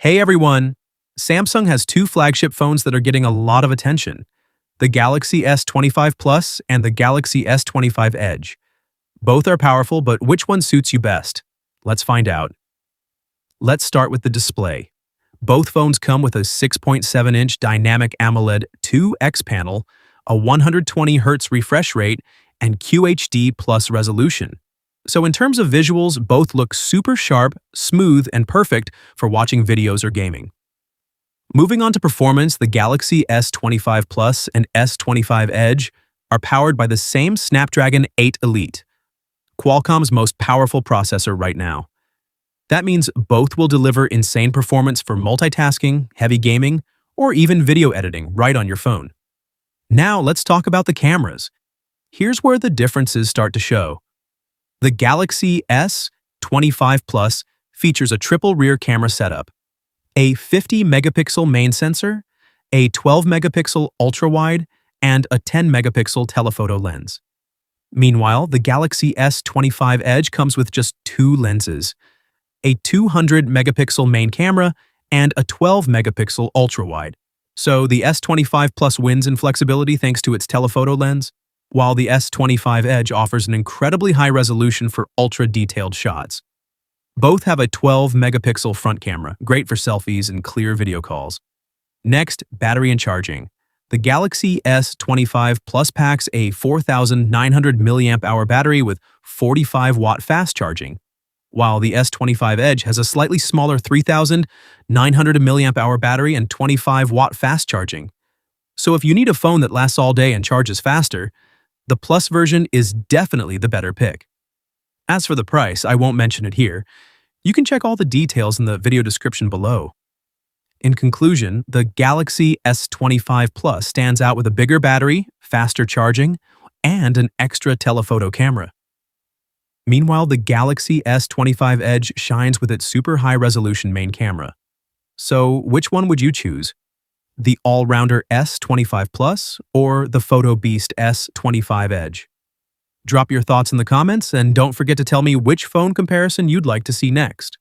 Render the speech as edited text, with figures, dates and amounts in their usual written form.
Hey everyone! Samsung has two flagship phones that are getting a lot of attention, the Galaxy S25 Plus and the Galaxy S25 Edge. Both are powerful, but which one suits you best? Let's find out. Let's start with the display. Both phones come with a 6.7-inch Dynamic AMOLED 2X panel, a 120Hz refresh rate, and QHD Plus resolution. So in terms of visuals, both look super sharp, smooth, and perfect for watching videos or gaming. Moving on to performance, the Galaxy S25 Plus and S25 Edge are powered by the same Snapdragon 8 Elite, Qualcomm's most powerful processor right now. That means both will deliver insane performance for multitasking, heavy gaming, or even video editing right on your phone. Now let's talk about the cameras. Here's where the differences start to show. The Galaxy S25 Plus features a triple rear camera setup, a 50-megapixel main sensor, a 12-megapixel ultra-wide, and a 10-megapixel telephoto lens. Meanwhile, the Galaxy S25 Edge comes with just two lenses, a 200-megapixel main camera and a 12-megapixel ultra-wide. So the S25 Plus wins in flexibility thanks to its telephoto lens, while the S25 Edge offers an incredibly high resolution for ultra-detailed shots. Both have a 12-megapixel front camera, great for selfies and clear video calls. Next, battery and charging. The Galaxy S25 Plus packs a 4,900 mAh battery with 45-watt fast charging, while the S25 Edge has a slightly smaller 3,900 mAh battery and 25-watt fast charging. So if you need a phone that lasts all day and charges faster, the Plus version is definitely the better pick. As for the price, I won't mention it here. You can check all the details in the video description below. In conclusion, the Galaxy S25 Plus stands out with a bigger battery, faster charging, and an extra telephoto camera. Meanwhile, the Galaxy S25 Edge shines with its super high-resolution main camera. So, which one would you choose? The all-rounder S25 Plus or the photo beast S25 Edge? Drop your thoughts in the comments and don't forget to tell me which phone comparison you'd like to see next.